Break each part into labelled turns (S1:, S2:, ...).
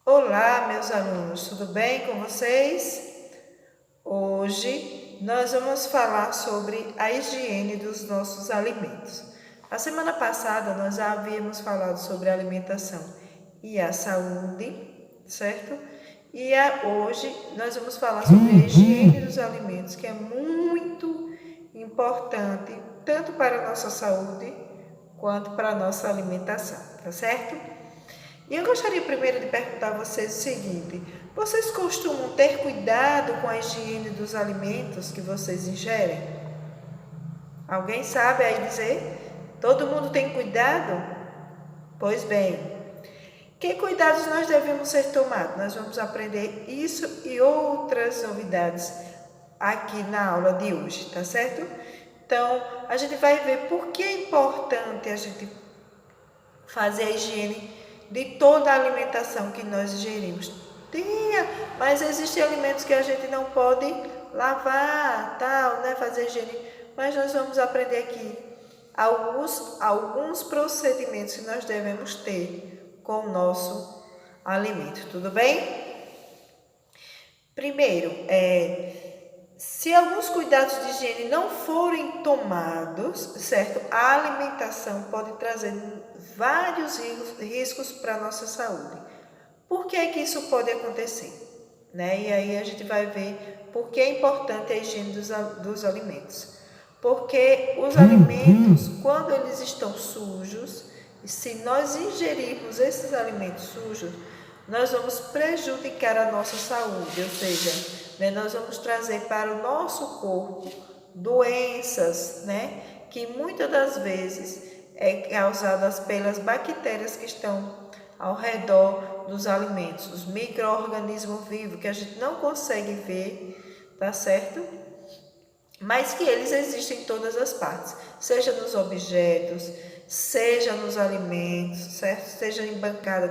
S1: Olá, meus alunos, tudo bem com vocês? Hoje nós vamos falar sobre a higiene dos nossos alimentos. A semana passada nós já havíamos falado sobre a alimentação e a saúde, certo? Hoje nós vamos falar sobre a higiene dos alimentos, que é muito importante tanto para a nossa saúde quanto para a nossa alimentação, tá certo? E eu gostaria primeiro de perguntar a vocês o seguinte: vocês costumam ter cuidado com a higiene dos alimentos que vocês ingerem? Alguém sabe aí dizer? Todo mundo tem cuidado? Pois bem, que cuidados nós devemos ser tomados? Nós vamos aprender isso e outras novidades aqui na aula de hoje, tá certo? Então, a gente vai ver por que é importante a gente fazer a higiene de toda a alimentação que nós ingerimos. Mas existem alimentos que a gente não pode lavar, tal, né, fazer higiene. Mas nós vamos aprender aqui alguns procedimentos que nós devemos ter com o nosso alimento, tudo bem? Primeiro, se alguns cuidados de higiene não forem tomados, certo? A alimentação pode trazer vários riscos para a nossa saúde. Por que é que isso pode acontecer? Né? E aí a gente vai ver por que é importante a higiene dos alimentos. Porque os alimentos, quando eles estão sujos, se nós ingerirmos esses alimentos sujos, nós vamos prejudicar a nossa saúde, ou seja, né, nós vamos trazer para o nosso corpo doenças, né, que muitas das vezes é causadas pelas bactérias que estão ao redor dos alimentos, os micro-organismos vivos que a gente não consegue ver, tá certo? Mas que eles existem em todas as partes, seja nos objetos, seja nos alimentos, certo? Seja em bancada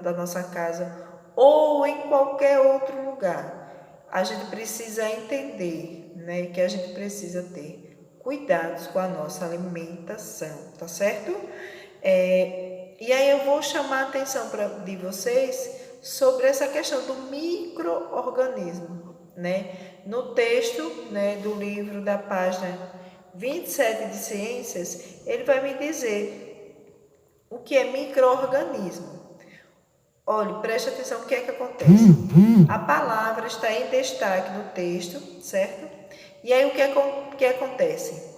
S1: da nossa casa ou em qualquer outro lugar. A gente precisa entender, né, que a gente precisa ter cuidados com a nossa alimentação, tá certo? E aí eu vou chamar a atenção de vocês sobre essa questão do micro-organismo, né? No texto, né, do livro da página 27 de Ciências, ele vai me dizer o que é micro-organismo. Olhe, preste atenção o que é que acontece. A palavra está em destaque no texto, certo? E aí o que acontece?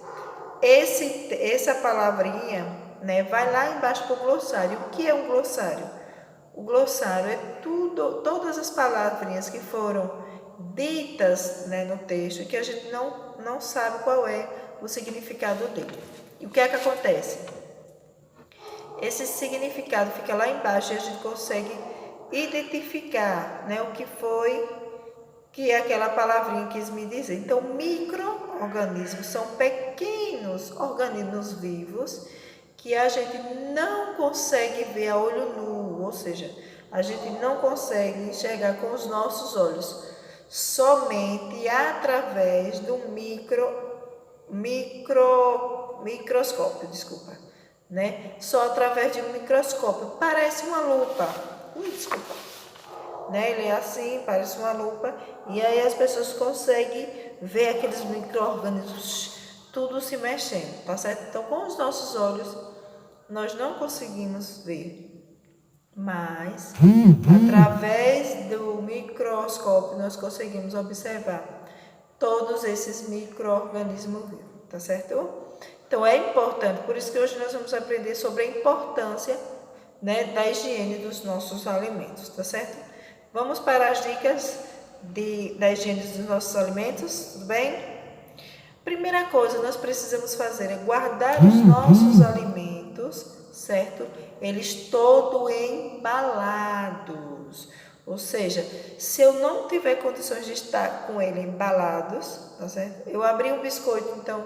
S1: Essa palavrinha, né, vai lá embaixo para o glossário. O que é um glossário? O glossário é todas as palavrinhas que foram ditas, né, no texto, que a gente não sabe qual é o significado dele. E o que é que acontece? Esse significado fica lá embaixo e a gente consegue identificar, né, o que foi que aquela palavrinha quis me dizer. Então, micro-organismos são pequenos organismos vivos que a gente não consegue ver a olho nu, ou seja, a gente não consegue enxergar com os nossos olhos, somente através do microscópio, né? Só através de um microscópio. Parece uma lupa. Né? Ele é assim, parece uma lupa, e aí as pessoas conseguem ver aqueles micro-organismos tudo se mexendo, tá certo? Então, com os nossos olhos, nós não conseguimos ver, mas através do microscópio nós conseguimos observar todos esses micro-organismos vivos, tá certo? Então, é importante, por isso que hoje nós vamos aprender sobre a importância, né, da higiene dos nossos alimentos, tá certo? Vamos para as dicas da higiene dos nossos alimentos, tudo bem? Primeira coisa que nós precisamos fazer é guardar os nossos alimentos, certo? Eles todos embalados. Ou seja, se eu não tiver condições de estar com eles embalados, tá certo? Eu abri um biscoito, então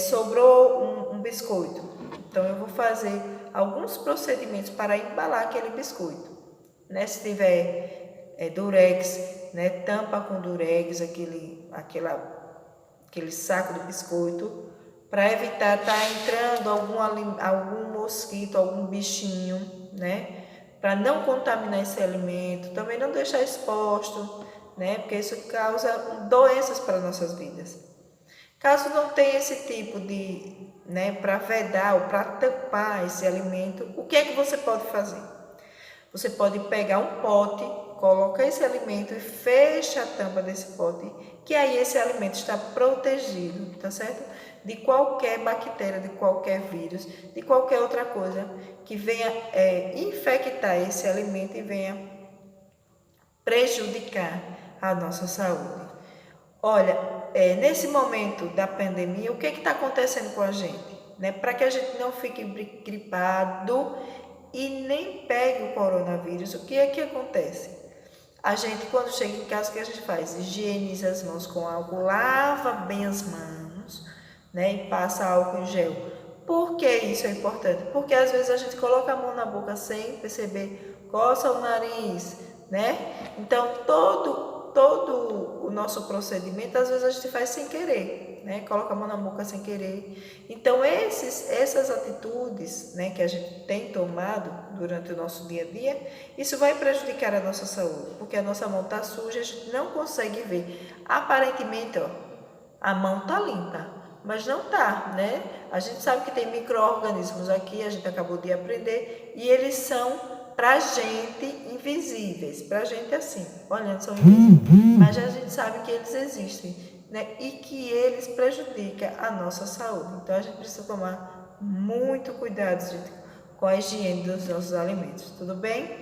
S1: sobrou um biscoito. Então eu vou fazer alguns procedimentos para embalar aquele biscoito. Né? Se tiver durex, né? Tampa com durex aquele saco de biscoito, para evitar estar entrando algum mosquito, algum bichinho, né? Para não contaminar esse alimento, também não deixar exposto, né? Porque isso causa doenças para nossas vidas. Caso não tenha esse tipo de, né, para vedar ou para tampar esse alimento, o que é que você pode fazer? Você pode pegar um pote, colocar esse alimento e fecha a tampa desse pote, que aí esse alimento está protegido, tá certo? De qualquer bactéria, de qualquer vírus, de qualquer outra coisa que venha infectar esse alimento e venha prejudicar a nossa saúde. Olha, nesse momento da pandemia, o que está acontecendo com a gente? Né? Para que a gente não fique gripado e nem pegue o coronavírus, o que é que acontece? A gente, quando chega em casa, o que a gente faz? Higieniza as mãos com álcool, lava bem as mãos, né? E passa álcool em gel. Por que isso é importante? Porque às vezes a gente coloca a mão na boca sem perceber, coça o nariz, né? Então, todo o nosso procedimento, às vezes a gente faz sem querer, né? Coloca a mão na boca sem querer. Então, essas atitudes, né, que a gente tem tomado durante o nosso dia a dia, isso vai prejudicar a nossa saúde, porque a nossa mão está suja, a gente não consegue ver. Aparentemente, ó, a mão está limpa, mas não está, né? A gente sabe que tem micro-organismos aqui, a gente acabou de aprender, e eles são, pra gente, invisíveis. Pra gente, assim, olhando, são invisíveis, mas a gente sabe que eles existem, né? E que eles prejudicam a nossa saúde. Então, a gente precisa tomar muito cuidado, gente, com a higiene dos nossos alimentos, tudo bem?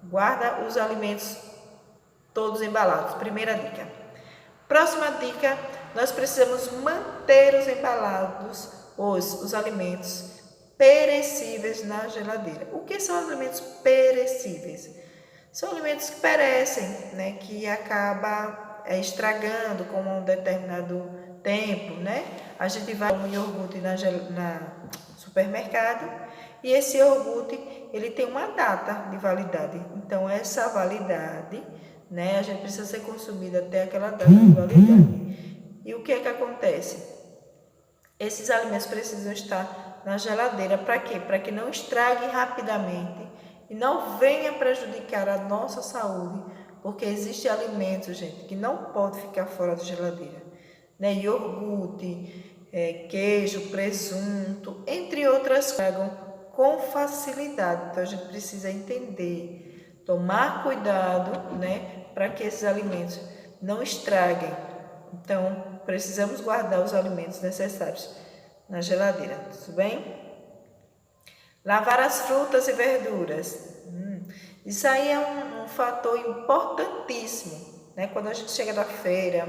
S1: Guarda os alimentos todos embalados. Primeira dica. Próxima dica, nós precisamos manter os embalados, os alimentos perecíveis na geladeira. O que são alimentos perecíveis? São alimentos que perecem, né? Que acaba estragando com um determinado tempo, né? A gente vai um iogurte na supermercado e esse iogurte ele tem uma data de validade. Então essa validade, né, a gente precisa ser consumida até aquela data de validade. E o que é que acontece? Esses alimentos precisam estar na geladeira para quê? Para que não estrague rapidamente e não venha prejudicar a nossa saúde, porque existe alimentos, gente, que não pode ficar fora da geladeira, né? Iogurte, queijo, presunto, entre outras coisas, com facilidade. Então a gente precisa entender, tomar cuidado, né, para que esses alimentos não estraguem. Então precisamos guardar os alimentos necessários na geladeira, tudo bem? Lavar as frutas e verduras. Isso aí é um fator importantíssimo, né? Quando a gente chega da feira,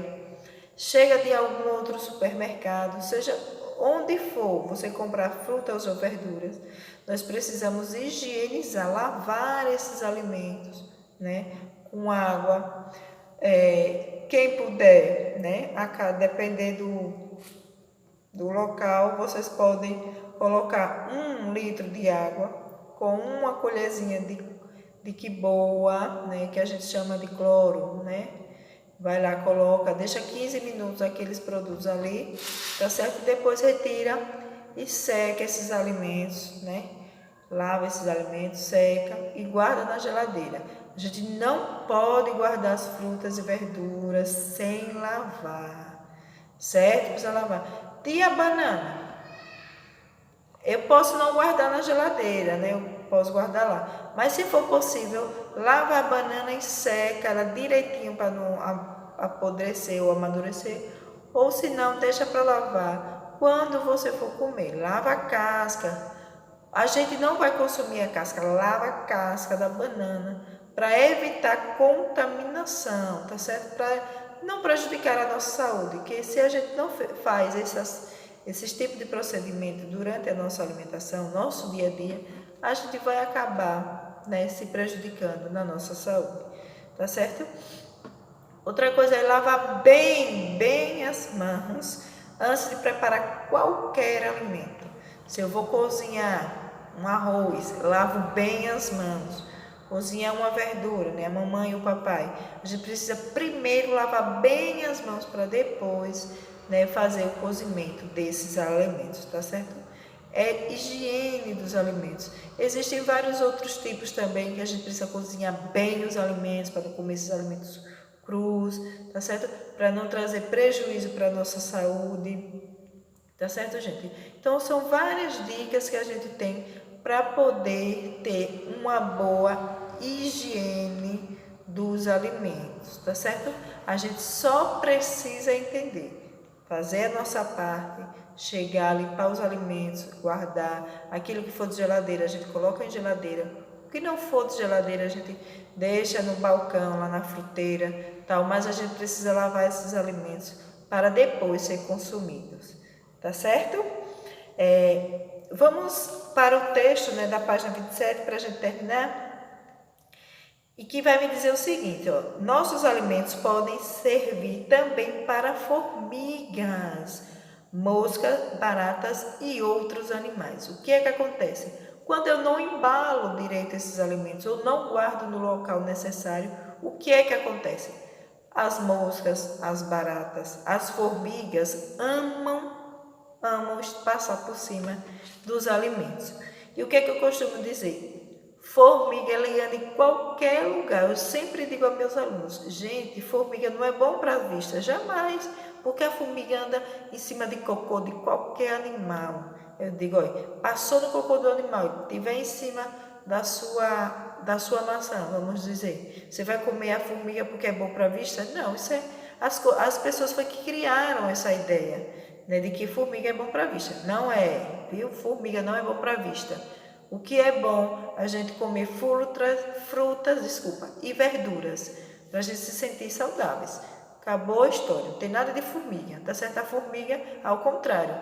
S1: chega de algum outro supermercado, seja onde for você comprar frutas ou verduras, nós precisamos higienizar, lavar esses alimentos, né? Com água. Quem puder, né? Dependendo do local, vocês podem colocar 1 litro de água com uma colherzinha de quiboa, né, que a gente chama de cloro, né? Vai lá, coloca, deixa 15 minutos aqueles produtos ali, tá certo? Depois retira e seca esses alimentos, né? Lava esses alimentos, seca e guarda na geladeira. A gente não pode guardar as frutas e verduras sem lavar, certo? Precisa lavar. E a banana? Eu posso não guardar na geladeira, né? Eu posso guardar lá. Mas se for possível, lava a banana e seca ela direitinho para não apodrecer ou amadurecer. Ou se não, deixa para lavar quando você for comer. Lava a casca. A gente não vai consumir a casca, lava a casca da banana para evitar contaminação, tá certo? Para não prejudicar a nossa saúde, que se a gente não faz esses tipos de procedimento durante a nossa alimentação, nosso dia a dia, a gente vai acabar, né, se prejudicando na nossa saúde, tá certo? Outra coisa é lavar bem as mãos antes de preparar qualquer alimento. Se eu vou cozinhar um arroz, lavo bem as mãos. Cozinhar uma verdura, né? A mamãe e o papai. A gente precisa primeiro lavar bem as mãos para depois, né, fazer o cozimento desses alimentos, tá certo? é higiene dos alimentos. Existem vários outros tipos também que a gente precisa cozinhar bem os alimentos, para não comer esses alimentos crus, tá certo? Para não trazer prejuízo para a nossa saúde, tá certo, gente? Então, são várias dicas que a gente tem para poder ter uma boa higiene dos alimentos, tá certo? A gente só precisa entender, fazer a nossa parte, chegar, limpar os alimentos, guardar. Aquilo que for de geladeira, a gente coloca em geladeira. O que não for de geladeira, a gente deixa no balcão, lá na fruteira, tal. Mas a gente precisa lavar esses alimentos para depois ser consumidos, tá certo? Vamos para o texto, né, da página 27 para a gente terminar. E que vai me dizer o seguinte, ó, nossos alimentos podem servir também para formigas, moscas, baratas e outros animais. O que é que acontece? Quando eu não embalo direito esses alimentos, ou não guardo no local necessário, o que é que acontece? As moscas, as baratas, as formigas amam passar por cima dos alimentos. E o que é que eu costumo dizer? Formiga, ela anda em qualquer lugar. Eu sempre digo a meus alunos, gente, formiga não é bom para a vista, jamais, porque a formiga anda em cima de cocô de qualquer animal. Eu digo, olha, passou no cocô do animal, estiver em cima da sua maçã, vamos dizer, você vai comer a formiga porque é bom para a vista? Não, isso é, as pessoas foi que criaram essa ideia, né, de que formiga é bom para a vista. Não é, viu? Formiga não é bom para a vista. O que é bom a gente comer frutas e verduras, para a gente se sentir saudáveis. Acabou a história, não tem nada de formiga, tá certo? A formiga, ao contrário,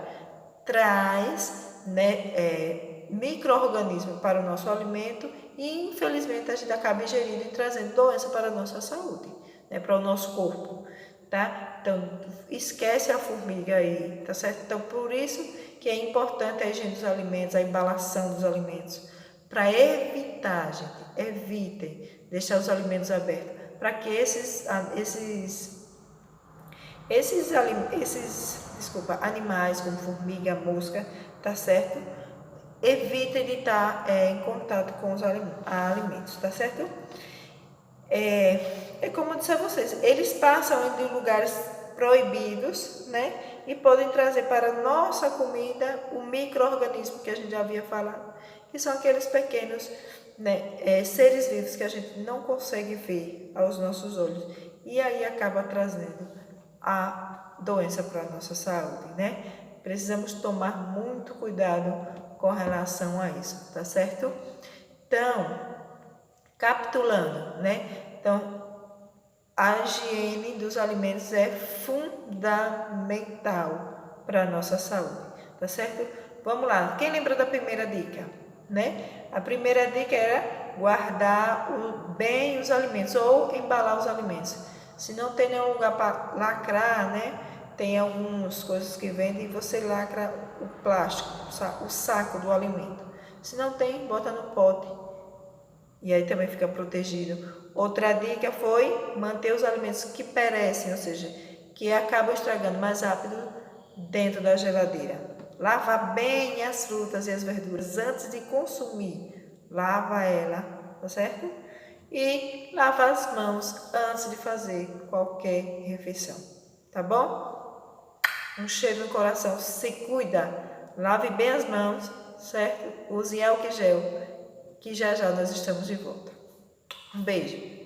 S1: traz, né, micro-organismo para o nosso alimento e, infelizmente, a gente acaba ingerindo e trazendo doença para a nossa saúde, né, para o nosso corpo, tá? Então, esquece a formiga aí, tá certo? Então, por isso que é importante a higiene dos alimentos, a embalação dos alimentos, para evitar, gente, evitem deixar os alimentos abertos, para que esses animais como formiga, mosca, tá certo? Evitem de estar em contato com os alimentos, tá certo? É como eu disse a vocês, eles passam em lugares proibidos, né? E podem trazer para a nossa comida o micro-organismo que a gente já havia falado, que são aqueles pequenos, né, seres vivos que a gente não consegue ver aos nossos olhos. E aí acaba trazendo a doença para a nossa saúde, né? Precisamos tomar muito cuidado com relação a isso, tá certo? Então, capitulando, né? Então, a higiene dos alimentos é fundamental para a nossa saúde, tá certo? Vamos lá, quem lembra da primeira dica, né? A primeira dica era guardar bem os alimentos ou embalar os alimentos. Se não tem nenhum lugar para lacrar, né? Tem algumas coisas que vendem e você lacra o plástico, o saco do alimento. Se não tem, bota no pote e aí também fica protegido. Outra dica foi manter os alimentos que perecem, ou seja, que acabam estragando mais rápido dentro da geladeira. Lavar bem as frutas e as verduras antes de consumir. Lava ela, tá certo? E lava as mãos antes de fazer qualquer refeição, tá bom? Um cheiro no coração, se cuida. Lave bem as mãos, certo? Use álcool gel, que já já nós estamos de volta. Um beijo.